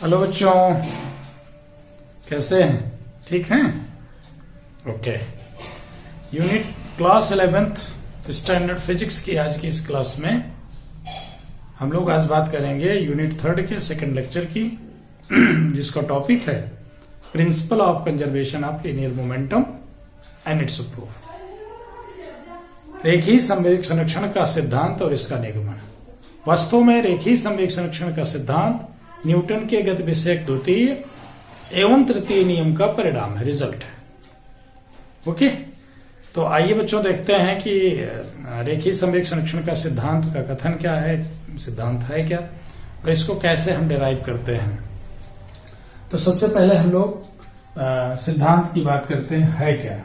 Hello बच्चों, कैसे हैं? ठीक हैं? Okay. Unit class 11th standard physics की आज की इस क्लास में हम लोग आज बात करेंगे यूनिट 3 के सेकंड लेक्चर की, जिसका टॉपिक है principal of conservation of linear momentum and it's proof. रेखीय संवेग संरक्षण का सिद्धांत और इसका निगमन। वास्तव में रेखीय संवेग संरक्षण का सिद्धांत न्यूटन के गति विषयक द्वितीय एवं तृतीय नियम का परिणाम है, रिजल्ट है। ओके, तो आइए बच्चों देखते हैं कि रेखीय संवेग संरक्षण का सिद्धांत का कथन क्या है, सिद्धांत है क्या, और इसको कैसे हम डिराइव करते हैं। तो सबसे पहले हम लोग सिद्धांत की बात करते हैं, है क्या।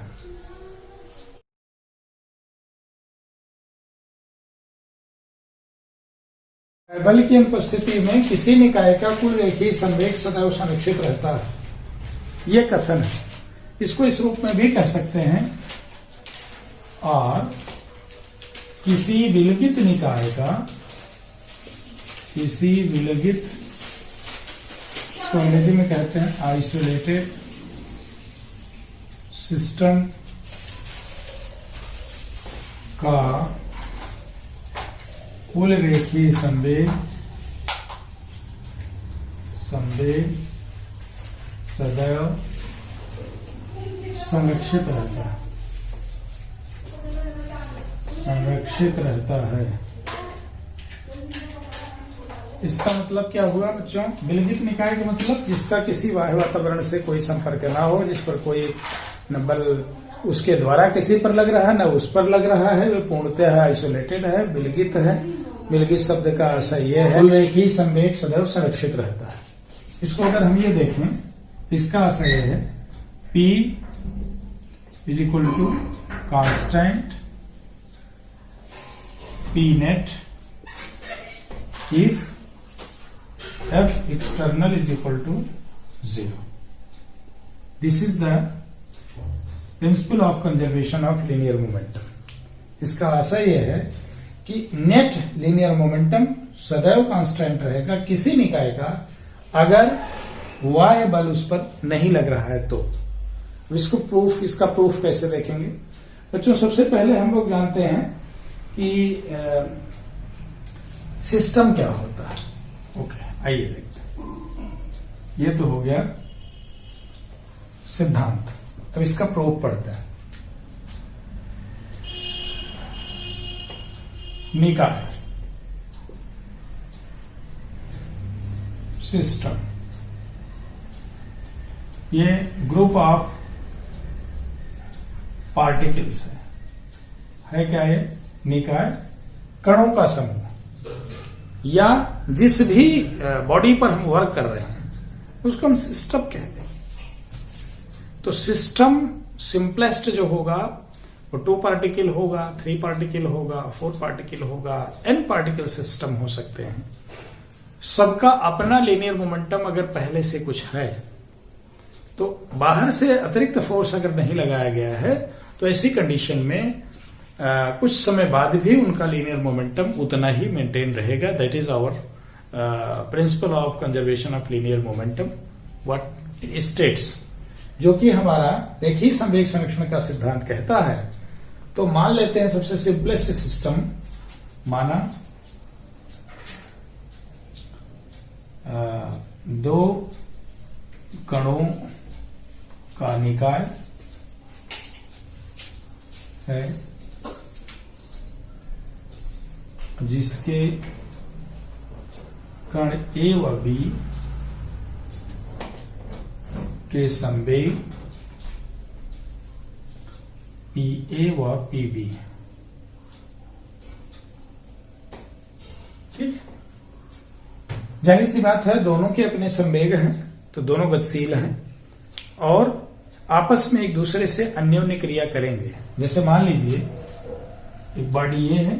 बल की अनुपस्थिति में किसी निकाय का कुल रेखीय संवेग सदैव संरक्षित रहता है, यह कथन है। इसको इस रूप में भी कह सकते हैं, और किसी विलगित निकाय का, किसी विलगित, इसको अंग्रेजी में कहते हैं आइसोलेटेड सिस्टम का कुल रेखीय संवेग सदैव संरक्षित रहता है। इसका मतलब क्या हुआ बच्चों? विलगित निकाय का मतलब जिसका किसी बाह्य वातावरण से कोई संपर्क ना हो, जिस पर कोई न बल उसके द्वारा किसी पर लग रहा है, न उस पर लग रहा है, वे पूर्णतः आइसोलेटेड है, विलगित है। विलगित शब्द का अर्थ यह है रेखीय संवेग सदैव संरक्षित रहता है। इसको अगर हम ये देखें, इसका अर्थ यह है P is equal to constant P net if F external is equal to 0। This is the principle of conservation of linear momentum. इसका आशय यह है कि नेट लीनियर मोमेंटम सदैव कांस्टेंट रहेगा किसी निकाय का, अगर बाह्य बल उस पर नहीं लग रहा है तो। इसका प्रूफ कैसे देखेंगे बच्चों? सबसे पहले हम लोग जानते हैं कि सिस्टम क्या होता है। ओके, आइए देखते हैं। ये तो हो गया सिद्धांत, तो इसका प्रूफ पढ़ते हैं। निकाय, सिस्टम, ये ग्रुप ऑफ पार्टिकल्स है क्या? ये निकाय कणों का समूह, या जिस भी बॉडी पर हम वर्क कर रहे हैं उसको हम सिस्टम कहते हैं। तो सिस्टम सिंपलेस्ट जो होगा वो 2 पार्टिकल होगा, 3 पार्टिकल होगा, 4 पार्टिकल होगा, n पार्टिकल सिस्टम हो सकते हैं। सबका अपना लीनियर मोमेंटम अगर पहले से कुछ है, तो बाहर से अतिरिक्त फोर्स अगर नहीं लगाया गया है, तो ऐसी कंडीशन में कुछ समय बाद भी उनका लीनियर मोमेंटम उतना ही मेंटेन रहेगा। That is our principle of conservation of linear momentum what states, जो कि हमारा रेखीय संवेग संरक्षण का सिद्धांत कहता है। तो मान लेते हैं सबसे सिंपलेस्ट सिस्टम माना 2 कणों का निकाय है, जिसके कण A व B के संवेग PA व PB। ठीक, जाहिर सी बात है दोनों के अपने संवेग हैं, तो दोनों गतिशील हैं और आपस में एक दूसरे से अन्योन्य क्रिया करेंगे। जैसे मान लीजिए एक बॉडी ये है,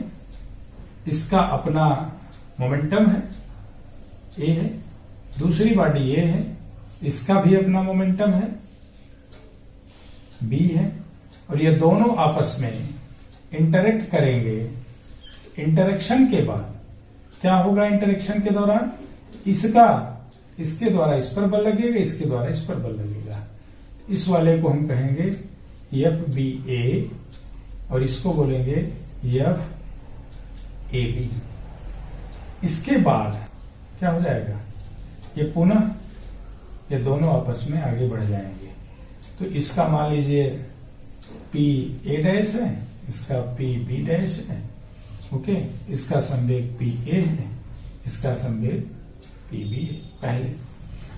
इसका अपना मोमेंटम है ए है, दूसरी बॉडी ये है, इसका भी अपना मोमेंटम है बी है, और ये दोनों आपस में इंटरेक्ट करेंगे। इंटरेक्शन के बाद क्या होगा? इंटरेक्शन के दौरान इसका इसके द्वारा इस पर बल लगेगा, इसके द्वारा इस पर बल लगेगा। इस वाले को हम कहेंगे FBA और इसको बोलेंगे FAB। इसके बाद क्या हो जाएगा, ये पुनः ये दोनों आपस में आगे बढ़ जाएंगे। तो इसका मान लीजिए PA डैश है, इसका PB डैश है, ओके। इसका संवेग PA है, इसका संवेग PB है पहले,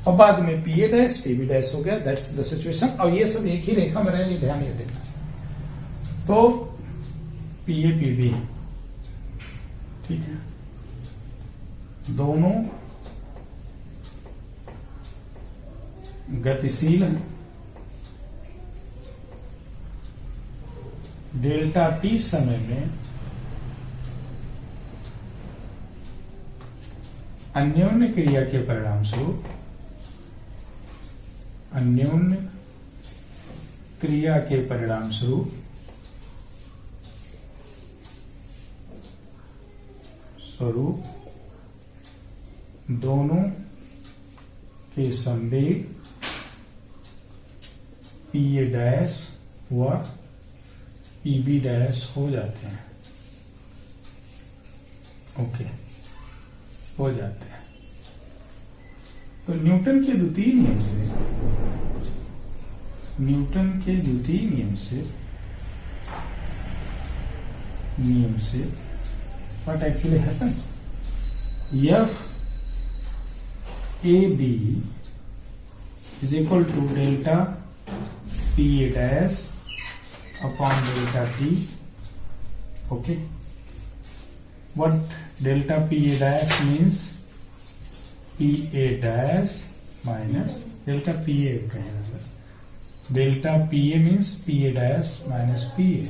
और बाद में PA डैश PB डैश हो गया। That's the situation. और ये सब एक ही रेखा में रहेंगे, ध्यान ये देना। तो PA PB, ठीक है, दोनों गतिशील है। डेल्टा T समय में अन्योन्य क्रिया के परिणाम स्वरूप, अन्योन्य क्रिया के परिणाम स्वरूप दोनों के संवेग PA डैश व PB डैश हो जाते हैं, ओके, हो जाते हैं। तो न्यूटन के द्वितीय नियम से what actually happens, FAB is equal to delta PA dash upon delta T, okay. What delta PA dash means, PA dash minus delta PA कहेंगे, delta PA means PA dash minus PA,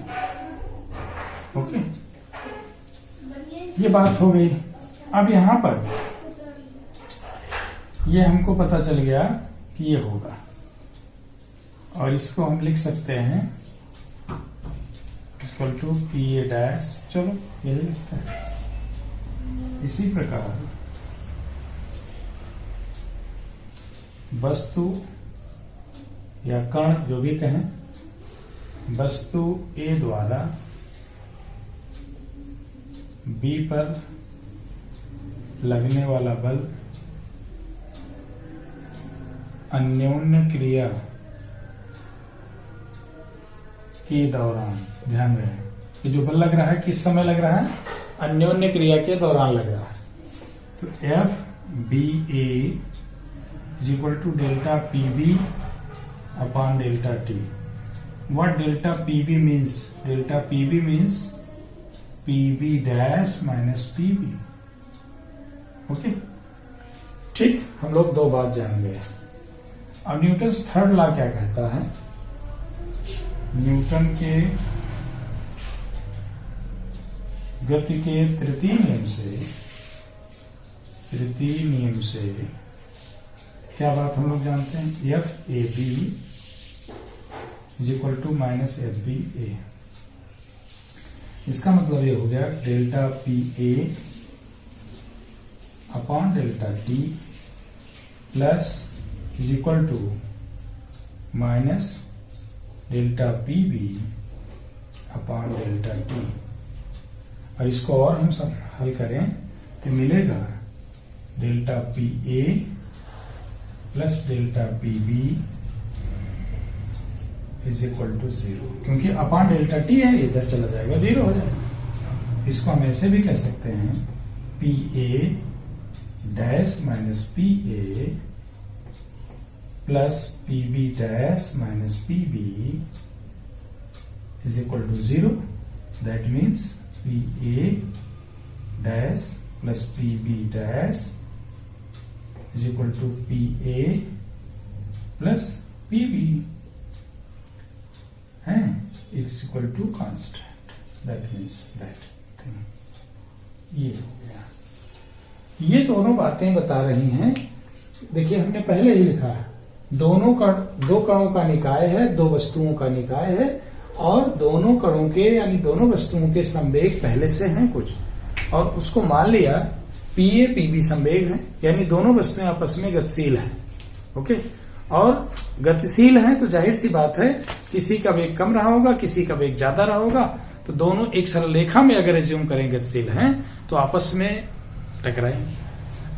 okay. ये बात हो गई। अब यहां पर ये हमको पता चल गया कि ये होगा, और इसको हम लिख सकते हैं इक्वल टू PA डैश, चलो यही लिखते हैं। इसी प्रकार वस्तु या कण जो भी कहें, वस्तु A द्वारा B पर लगने वाला बल अन्योन्य क्रिया के दौरान, ध्यान रहे कि जो बल लग रहा है किस समय लग रहा है, अन्योन्य क्रिया के दौरान लग रहा है। तो FBA is equal to delta PB upon delta T. What delta PB means? Delta PB means PB dash minus PB, okay, ठीक। हम लोग दो बात जान गए। अब न्यूटन थर्ड लॉ क्या कहता है, न्यूटन के गति के तृतीय नियम से क्या बात हम लोग जानते हैं, FAB is equal to minus FBA। इसका मतलब ये हो गया delta PA upon delta T plus is equal to minus delta PB upon delta T। और इसको और हम सब हल करें तो मिलेगा delta PA plus delta PB is equal to 0, क्योंकि अपॉन डेल्टा T है, इधर चला जाएगा, 0 हो जाएगा। इसको हम ऐसे भी कह सकते हैं PA dash minus PA plus PB dash minus PB is equal to 0। That means PA dash plus PB dash is equal to PA plus PB है, it's equal to constant. That means that thing. ये हो गया। ये दोनों बातें बता रही हैं। देखिए हमने पहले ही लिखा है, दो कणों का निकाय है, दो वस्तुओं का निकाय है, और दोनों कणों के यानी दोनों वस्तुओं के संवेग पहले से हैं कुछ, और उसको मान लिया पीए पीबी संवेग है, यानी दोनों वस्तुएं आपस में गतिशील हैं। ओके, और गतिशील हैं तो जाहिर सी बात है किसी का वेग कम रहा होगा, किसी का वेग ज्यादा रहा होगा, तो दोनों एक सरल रेखा में अगर एज्यूम करें गतिशील हैं तो आपस में टकराएंगे,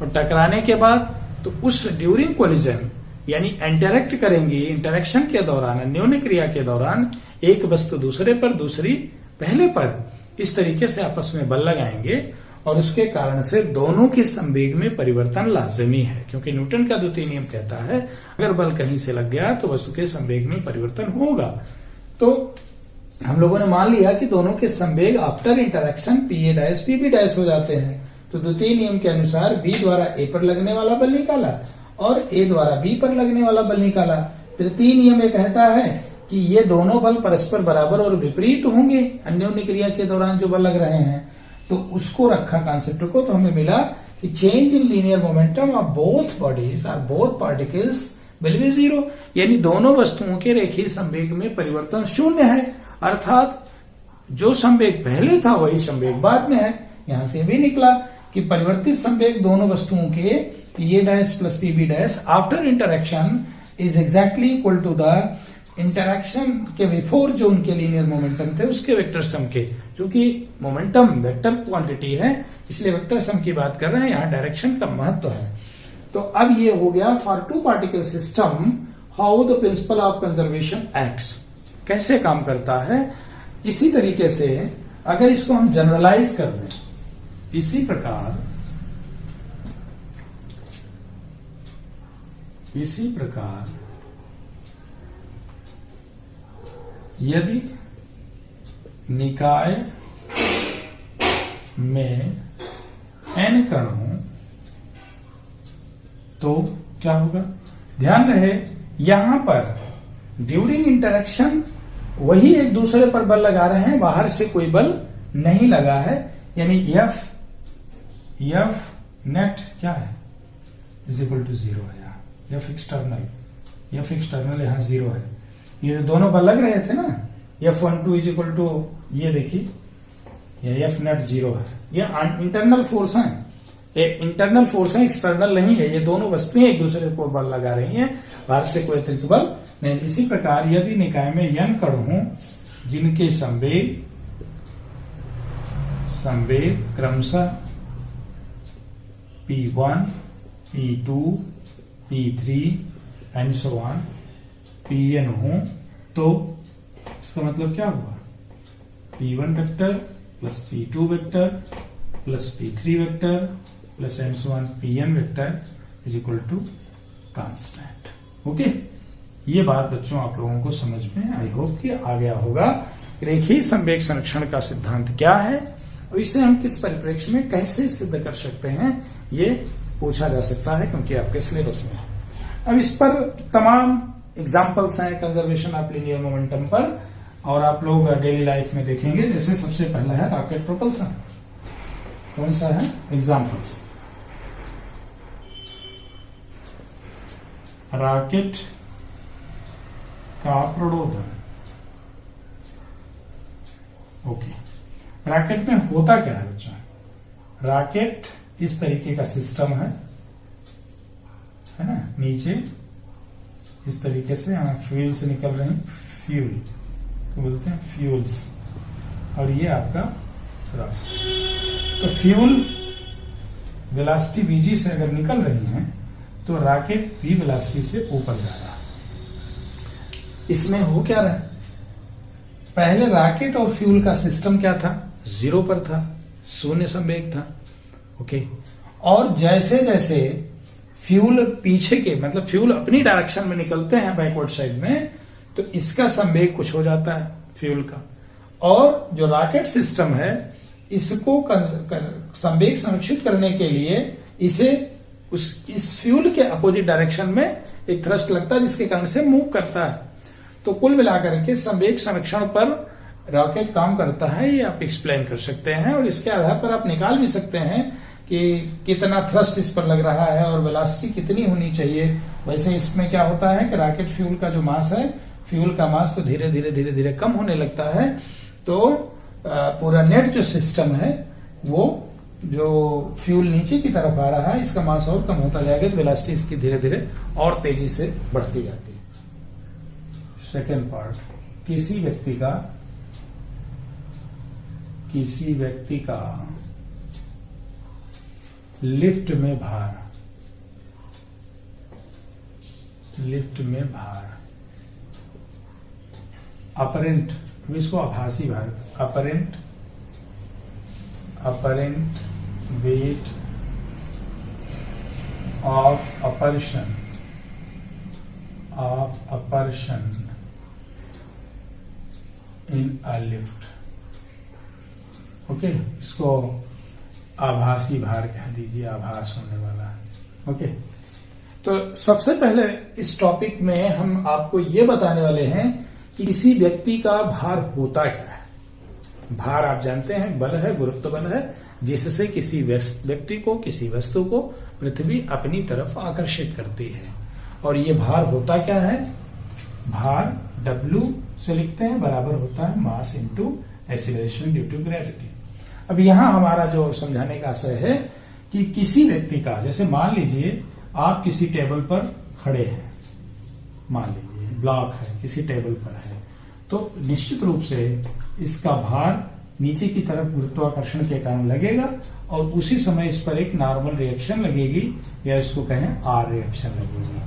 और टकराने के बाद तो उस ड्यूरिंग कोलिजन यानी इंटरेक्ट करेंगी, इंटरेक्शन के दौरान, अन्योन्य क्रिया के दौरान एक वस्तु दूसरे पर, दूसरी पहले पर, इस तरीके से आपस में बल लगाएंगे, और उसके कारण से दोनों के संवेग में परिवर्तन लाजमी है, क्योंकि न्यूटन का द्वितीय नियम कहता है अगर बल कहीं से लग गया तो वस्तु के संवेग में परिवर्तन होगा। तो हम लोगों ने मान लिया कि दोनों के संवेग आफ्टर इंटरेक्शन पीए डैश पीबी डैश हो जाते हैं। तो द्वितीय नियम के अनुसार बी द्वारा ए पर लगने वाला बल निकाला और ए द्वारा बी पर लगने वाला बल निकाला। तृतीय नियम ये कहता है कि ये दोनों बल परस्पर बराबर और विपरीत होंगे अन्योन्य क्रिया के दौरान जो बल लग रहे हैं, तो उसको रखा कॉन्सेप्ट को, तो हमें मिला कि change in linear momentum of both bodies और both particles will be zero, यानी दोनों वस्तुओं के रेखीय संवेग में परिवर्तन शून्य है, अर्थात जो संवेग पहले था वही संवेग बाद में है। यहां से भी निकला कि परिवर्तित संवेग दोनों वस्तुओं के PA dash plus PB dash after interaction is exactly equal to the interaction के बिफोर जो उनके लीनियर मोमेंटम थे उसके वेक्टर सम के। चूंकि मोमेंटम वेक्टर क्वांटिटी है इसलिए वेक्टर सम की बात कर रहे हैं, यहां डायरेक्शन का महत्व है। तो अब ये हो गया for two particle system how the principle of conservation acts, कैसे काम करता है। इसी तरीके से अगर इसको हम जनरलाइज कर दें, इसी प्रकार यदि निकाय में n कण हो तो क्या होगा, ध्यान रहे यहां पर ड्यूरिंग इंटरेक्शन वही एक दूसरे पर बल लगा रहे हैं, बाहर से कोई बल नहीं लगा है, यानी F नेट क्या है इज इक्वल टू 0 है। यहाँ F एक्सटर्नल यहाँ 0 है। ये दोनों बल लग रहे थे ना, F12 इज इक्वल टू, ये देखिए ये F नेट 0 है। ये इंटरनल फोर्स है, ये इंटरनल फोर्स है, एक्सटर्नल नहीं है। ये दोनों वस्तुएं एक दूसरे को बल लगा रही हैं, बाहर से कोई अतिरिक्त बल नहीं। इसी प्रकार यदि निकाय में n कण हों जिनके संवेग क्रमशः P1, P2, P3 and so on Pn हो, तो इसका मतलब क्या हुआ, P1 vector plus P2 vector plus P3 vector plus and so on Pn vector is equal to constant. Okay, ये बात बच्चों आप लोगों को समझ में आई होप कि आ गया होगा। रेखीय संवेग संरक्षण का सिद्धांत क्या है और इसे हम किस परिप्रेक्ष्य में कैसे सिद्ध कर सकते हैं, ये पूछा जा सकता है क्योंकि आपके सिलेबस में है। अब इस पर तमाम एग्जाम्पल्स हैं कंजर्वेशन ऑफ लीनियर मोमेंटम पर, और आप लोग डेली लाइफ में देखेंगे। जैसे सबसे पहला है रॉकेट प्रोपल्सन। कौन सा है एग्जाम्पल्स, रॉकेट का प्रणोदन। ओके, रॉकेट में होता क्या है बच्चा, रॉकेट इस तरीके का सिस्टम है ना, नीचे इस तरीके से यहाँ फ्यूल से निकल रहे हैं, फ्यूल तो बोलते हैं फ्यूल्स, और ये आपका रॉकेट। तो फ्यूल वेलोसिटी वीजी से अगर निकल रही है तो रॉकेट वी वेलोसिटी से ऊपर जा रहा है। इसमें हो क्या रहा है, पहले रॉकेट और फ्यूल का सिस्टम क्या था, 0 पर था, शून्य संवेग था। ओके, और जैसे जैसे फ्यूल पीछे के मतलब फ्यूल अपनी डायरेक्शन में निकलते हैं बैकवर्ड साइड में, तो इसका संवेग कुछ हो जाता है फ्यूल का, और जो रॉकेट सिस्टम है इसको संवेग संरक्षित करने के लिए इसे इस फ्यूल के अपोजिट डायरेक्शन में एक थ्रस्ट लगता है जिसके कारण से मूव करता है। तो कुल मिलाकर के संवेग संरक्षण पर रॉकेट काम करता है, ये आप एक्सप्लेन कर सकते हैं, और इसके आधार पर आप निकाल भी सकते हैं कि कितना थ्रस्ट इस पर लग रहा है और वेलोसिटी कितनी होनी चाहिए। वैसे इसमें क्या होता है कि रॉकेट फ्यूल का जो मास है, फ्यूल का मास तो धीरे धीरे कम होने लगता है, तो पूरा नेट जो सिस्टम है वो जो फ्यूल नीचे की तरफ आ रहा है इसका मास और कम होता जाएगा, तो वेलोसिटी इसकी धीरे धीरे और तेजी से बढ़ती जाती है। सेकेंड पार्ट, किसी व्यक्ति का लिफ्ट में भार अपरेंट, इसको आभासी भार, apparent weight of a person in a lift. Okay, इसको आभासी भार कह दीजिए, आभास होने वाला। ओके, तो सबसे पहले इस टॉपिक में हम आपको ये बताने वाले हैं कि किसी व्यक्ति का भार होता क्या है। भार आप जानते हैं बल है, गुरुत्व बल है, जिससे किसी व्यक्ति को, किसी वस्तु को पृथ्वी अपनी तरफ आकर्षित करती है। और ये भार होता क्या है? भार W से लिखते हैं, बराबर होता है mass into acceleration due to gravity. अब यहां हमारा जो समझाने का आशय है कि किसी व्यक्ति का, जैसे मान लीजिए आप किसी टेबल पर खड़े हैं, मान लीजिए ब्लॉक है, किसी टेबल पर है, तो निश्चित रूप से इसका भार नीचे की तरफ गुरुत्वाकर्षण के कारण लगेगा और उसी समय इस पर एक नॉर्मल रिएक्शन लगेगी, या इसको कहें आर रिएक्शन लगेगी।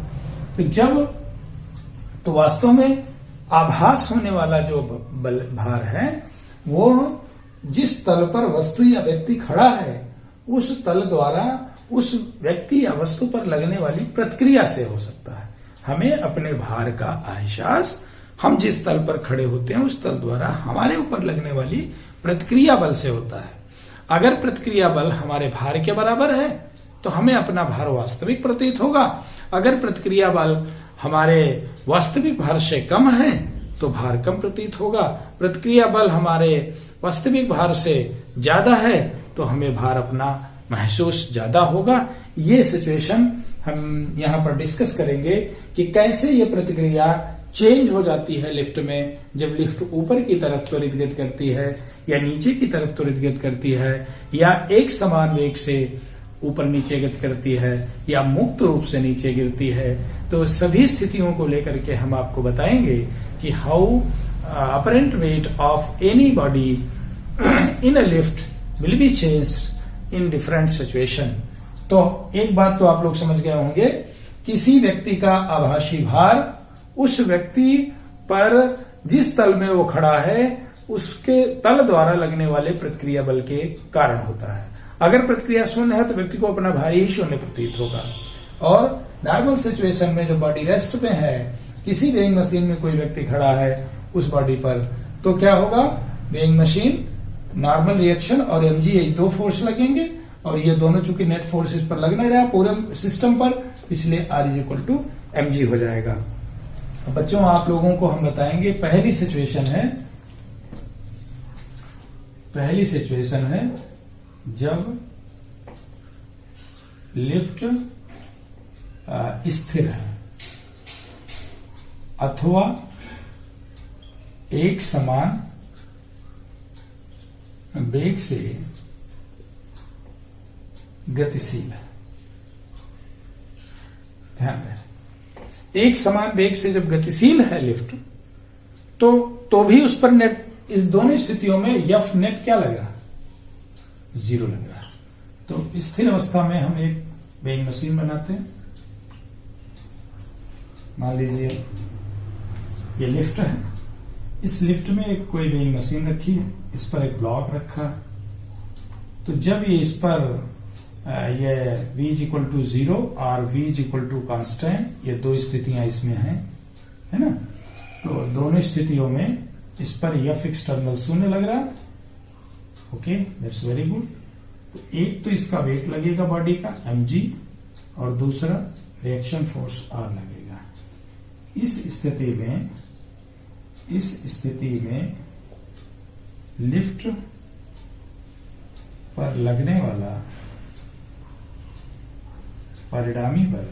तो वास्तव में आभास होने वाला जो भार है वो जिस तल पर वस्तु या व्यक्ति खड़ा है उस तल द्वारा उस व्यक्ति या वस्तु पर लगने वाली प्रतिक्रिया से हो सकता है। हमें अपने भार का एहसास हम जिस तल पर खड़े होते हैं उस तल द्वारा हमारे ऊपर लगने वाली प्रतिक्रिया बल से होता है। अगर प्रतिक्रिया बल हमारे भार के बराबर है तो हमें अपना भार वास्तविक प्रतीत होगा। अगर प्रतिक्रिया बल हमारे वास्तविक भार से कम है तो भार कम प्रतीत होगा। प्रतिक्रिया बल हमारे वास्तविक भार से ज्यादा है तो हमें भार अपना महसूस ज्यादा होगा। ये सिचुएशन हम यहाँ पर डिस्कस करेंगे कि कैसे ये प्रतिक्रिया चेंज हो जाती है लिफ्ट में, जब लिफ्ट ऊपर की तरफ त्वरित गति करती है या नीचे की तरफ त्वरित गति करती है, या एक समान वेग से ऊपर नीचे गति करती है, या मुक्त रूप से नीचे गिरती है। तो सभी स्थितियों को लेकर के हम आपको बताएंगे कि how apparent weight of any body in a lift will be changed in different situation. तो एक बात तो आप लोग समझ गए होंगे, किसी व्यक्ति का आभासी भार उस व्यक्ति पर जिस तल में वो खड़ा है उसके तल द्वारा लगने वाले प्रतिक्रिया बल के कारण होता है। अगर प्रतिक्रिया शून्य है तो व्यक्ति को अपना भार ही शून्य प्रतीत होगा। और नॉर्मल सिचुएशन में जो बॉडी रेस्ट पे है, किसी वेइंग मशीन में कोई व्यक्ति खड़ा है उस बॉडी पर, तो क्या होगा? वेइंग मशीन, नॉर्मल रिएक्शन और mg, ये दो फोर्स लगेंगे और ये दोनों चूंकि नेट फोर्स इस पर लगना रहा पूरे सिस्टम पर, इसलिए R = mg हो जाएगा। बच्चों आप लोगों को हम बताएंगे पहली सिचुएशन है जब लिफ्ट स्थिर है अथवा एक समान वेग से गतिशील है। ध्यान रहे, एक समान वेग से जब गतिशील है लिफ्ट तो भी उस पर नेट, इस दोनों स्थितियों में एफ नेट क्या लग रहा? 0 लग रहा। तो स्थिर अवस्था में हम एक वेइंग मशीन बनाते हैं। मान लीजिए ये लिफ्ट है, इस लिफ्ट में एक कोई वेइंग मशीन रखी है, इस पर एक ब्लॉक रखा है। तो जब ये इस पर ये v = 0 और v = कांस्टेंट, ये दो स्थितियां इसमें हैं, है ना? तो दोनों स्थितियों में इस पर f एक्सटर्नल 0 लग रहा। Okay, that's very good. तो एक तो इसका वेट लगेगा बॉडी का mg और दूसरा रिएक्शन फोर्स r लगेगा। इस स्थिति में लिफ्ट पर लगने वाला परिणामी बल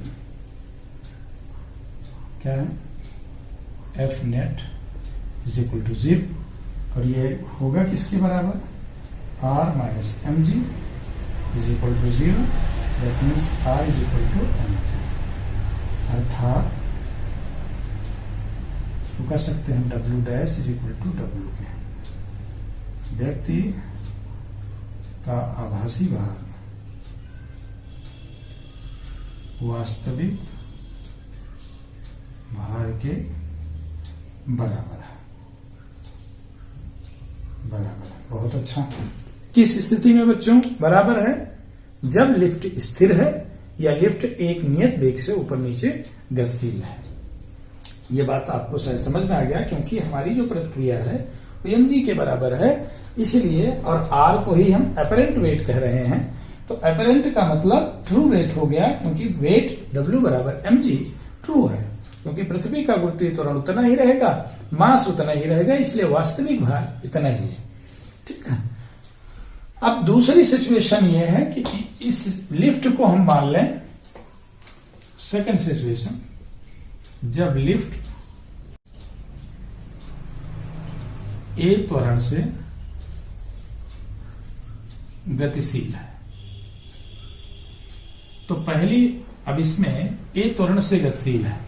क्या है? F net = 0 और ये होगा किसके बराबर? R - mg is equal to 0, that means R is equal to m. अर्थात इसको कह सकते हैं W dash is equal to W के। व्यक्ति का आभासी भार वास्तविक भार के बराबर है। बहुत अच्छा। किस स्थिति में बच्चों बराबर है? जब लिफ्ट स्थिर है या लिफ्ट एक नियत वेग से ऊपर नीचे गतिशील है। यह बात आपको शायद समझ में आ गया, क्योंकि हमारी जो प्रतिक्रिया है वो mg के बराबर है, इसलिए और r को ही हम अपरेंट वेट कह रहे हैं। तो अपरेंट का मतलब ट्रू वेट हो गया, क्योंकि वेट W बराबर mg ट्रू है, क्योंकि पृथ्वी का गुरुत्वीय त्वरण उतना ही रहेगा, मास उतना ही रहेगा, इसलिए वास्तविक भार इतना ही है। ठीक है। अब दूसरी सिचुएशन यह है कि इस लिफ्ट को हम मान लें, सेकंड सिचुएशन, जब लिफ्ट A त्वरण से गतिशील है। तो पहली, अब इसमें A त्वरण से गतिशील है,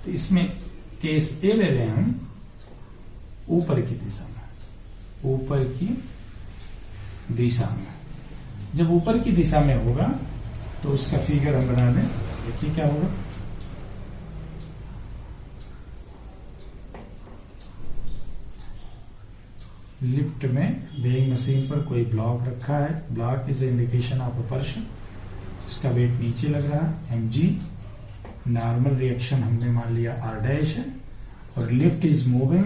तो इसमें केस A ले लें हम ऊपर की दिशा में, ऊपर की दिशा में। जब ऊपर की दिशा में होगा तो उसका फिगर हम बना दें। देखिए क्या होगा। लिफ्ट में वेइंग मशीन पर कोई ब्लॉक रखा है। Block is indication of a person. इसका वेट नीचे लग रहा है mg। नॉर्मल रिएक्शन हमने मान लिया r डैश है, और lift is moving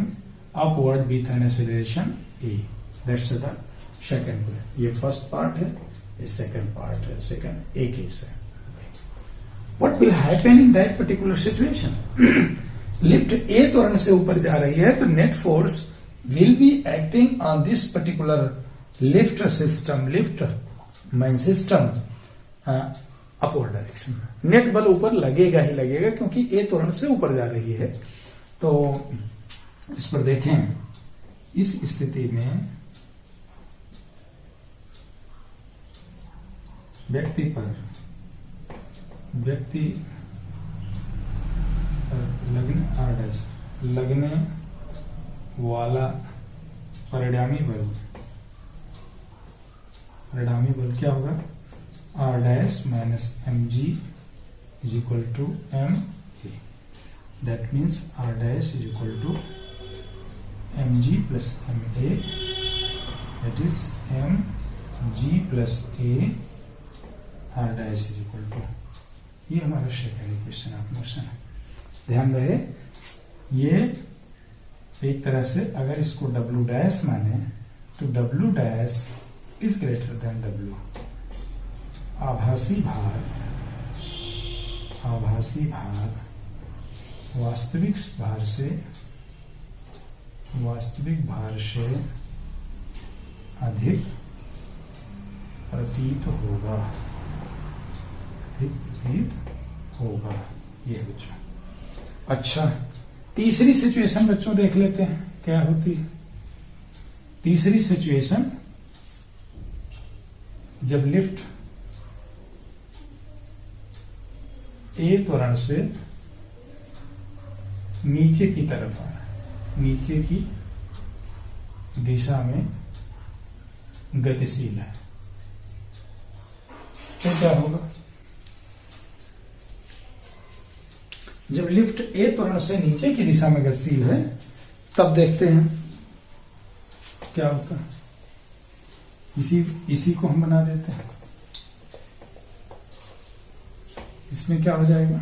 upward with an acceleration a। That's the second way. ये फर्स्ट पार्ट है, ये सेकेंड पार्ट है, सेकेंड ए केस है। What will happen in that particular situation? Lift ए त्वरण से ऊपर जा रही है, तो net force will be acting on this particular lift system, lift main system upward direction में। नेट बल ऊपर लगेगा ही लगेगा, क्योंकि ए त्वरण से ऊपर जा रही है। तो इस पर देखें, इस स्थिति में व्यक्ति पर लगने वाला परिणामी बल क्या होगा? R dash minus mg is equal to m a। That means R dash is equal to mg plus ma, that is mg plus a R dash is equal to. ये हमारा सेकंड इक्वेशन ऑफ मोशन है। ध्यान रहे, ये एक तरह से अगर इसको W डैश माने तो W dash is greater than W। आभासी भार वास्तविक भार से अधिक प्रतीत होगा। ये बच्चों। अच्छा, तीसरी सिचुएशन बच्चों देख लेते हैं क्या होती है। तीसरी सिचुएशन, जब लिफ्ट ए त्वरण से नीचे की तरफ आ रहा है, नीचे की दिशा में गतिशील है, तो क्या होगा? जब लिफ्ट ए त्वरण से नीचे की दिशा में गतिशील है, तब देखते हैं क्या होता है। इसी को हम बना देते हैं। इसमें क्या हो जाएगा?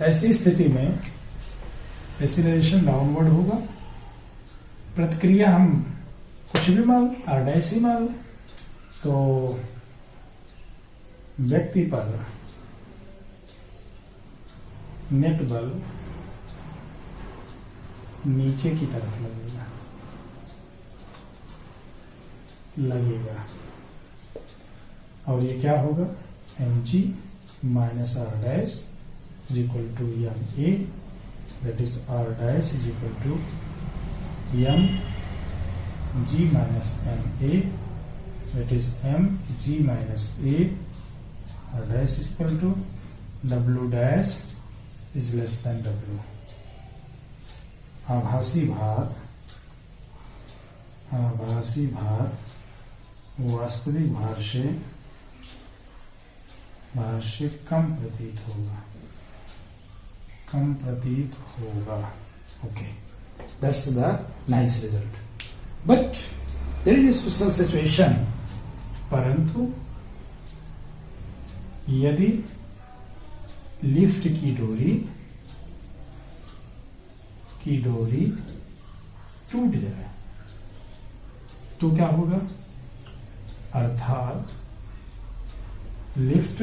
ऐसी स्थिति में एक्सीलरेशन डाउनवर्ड होगा। प्रतिक्रिया हम कुछ भी मान लें, R डैश ही मान लें, तो व्यक्ति पर नेट बल नीचे की तरफ लगेगा और ये क्या होगा? mg minus R dash is equal to ma, that is R dash is equal to m g minus ma, that is mg minus a r dash is equal to w dash is less than w. आभासी भार वास्तविक भार से कम प्रतीत होगा. Okay, that's the nice result. But there is a special situation. परंतु यदि lift की डोरी टूट जाए तो क्या होगा? अर्थात लिफ्ट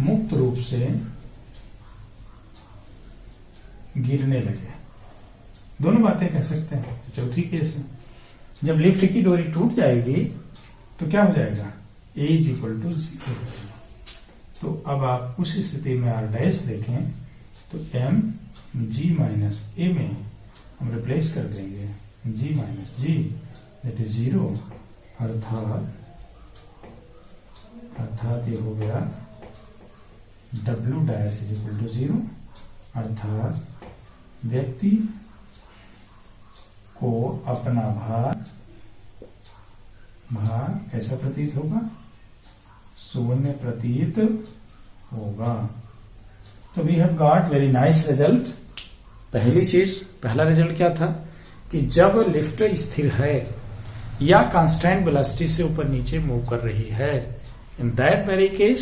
मुक्त रूप से गिरने लगे. दोनों बातें कह सकते हैं. चौथी केस है, जब लिफ्ट की डोरी टूट जाएगी तो क्या हो जाएगा? a is equal to 0. तो अब आप उस स्थिति में r डैश देखें तो m g माइनस a में हम रिप्लेस कर देंगे g minus g, that is 0. अर्थात ये हो गया w dash is equal to 0. अर्थात व्यक्ति को अपना भार कैसा प्रतीत होगा? शून्य प्रतीत होगा. तो we have got very nice result. पहला रिजल्ट क्या था कि जब लिफ्ट स्थिर है या कांस्टेंट वेलोसिटी से ऊपर नीचे मूव कर रही है, in that very case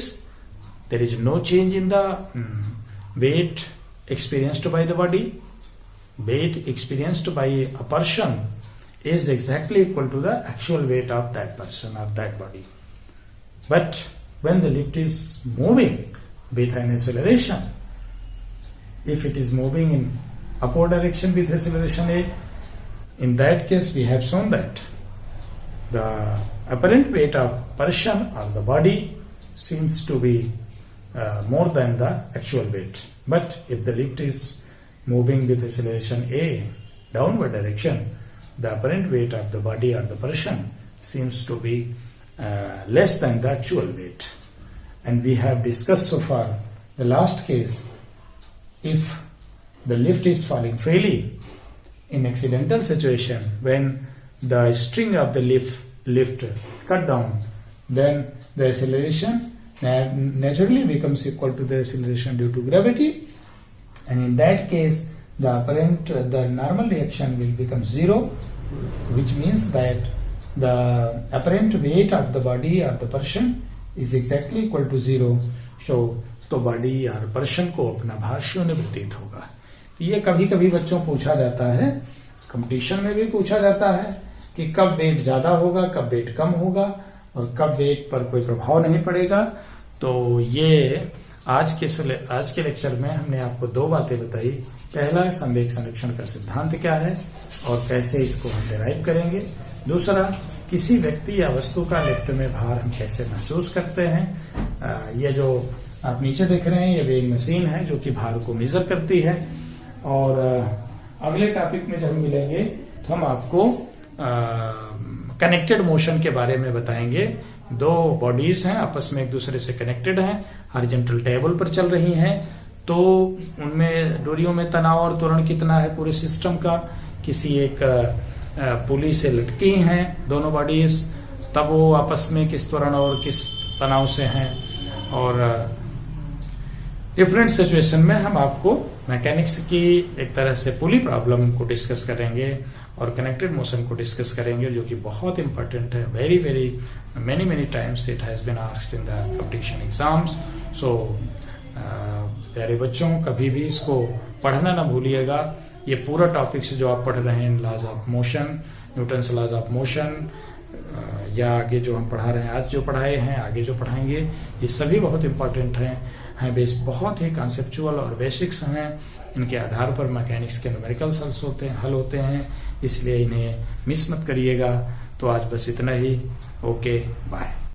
there is no change in the weight experienced by the body. Weight experienced by a person is exactly equal to the actual weight of that person or that body. But when the lift is moving with an acceleration, if it is moving in upward direction with acceleration a, in that case we have shown that the apparent weight of person or the body seems to be more than the actual weight. But if the lift is moving with acceleration a, downward direction, the apparent weight of the body or the person seems to be less than the actual weight. And we have discussed so far the last case, if the lift is falling freely in accidental situation, when the string of the lift cut down, then the acceleration naturally becomes equal to the acceleration due to gravity, and in that case the normal reaction will become 0, which means that the apparent weight of the body or the person is exactly equal to 0. So तो body और person को अपना भार शून्य प्रतीत होगा. ये कभी कभी बच्चों पूछा जाता है, कंपटीशन में भी पूछा जाता है कि कब वेट ज्यादा होगा, कब वेट कम होगा और कब वेट पर कोई प्रभाव नहीं पड़ेगा. तो ये आज के लेक्चर में हमने आपको दो बातें बताई. पहला, संवेग संरक्षण का सिद्धांत क्या है और कैसे इसको हम डिराइव करेंगे. दूसरा, किसी व्यक्ति या वस्तु का लिफ्ट में भार हम कैसे महसूस करते हैं. ये जो आप नीचे देख रहे हैं ये वेइंग मशीन है जो कि भार को मेजर करती है. और अगले टॉपिक में जब हम मिलेंगे तो हम आपको कनेक्टेड मोशन के बारे में बताएंगे. दो बॉडीज हैं, आपस में एक दूसरे से कनेक्टेड हैं, हॉरिजॉन्टल टेबल पर चल रही हैं, तो उनमें डोरियों में तनाव और त्वरण कितना है पूरे सिस्टम का. किसी एक पुली से लटकी हैं दोनों बॉडीज, तब वो आपस में किस त्वरण और किस तनाव से हैं. और डिफरेंट सिचुएशन में हम आपको मैकेनिक्स की एक तरह से पुली प्रॉब्लम को डिस्कस करेंगे और कनेक्टेड मोशन को डिस्कस करेंगे, जो कि बहुत इंपॉर्टेंट है. Very very many times it has been asked in the competition exams. So प्यारे बच्चों, कभी भी इसको पढ़ना ना भूलिएगा. ये पूरा टॉपिक्स जो आप पढ़ रहे हैं, laws of motion, Newton's laws of motion, या आगे जो हम पढ़ा रहे हैं, आज जो पढ़ाए हैं, आगे जो पढ़ाएंगे, ये सभी बहुत इंपॉर्टेंट हैं. बहुत ही कॉन्सेप्चुअल और बेसिक्स हैं. इनके आधार पर मैकेनिक्स के न्यूमेरिकल्स हल होते हैं, इसलिए इन्हें मिस मत करिएगा. तो आज बस इतना ही. Okay, bye.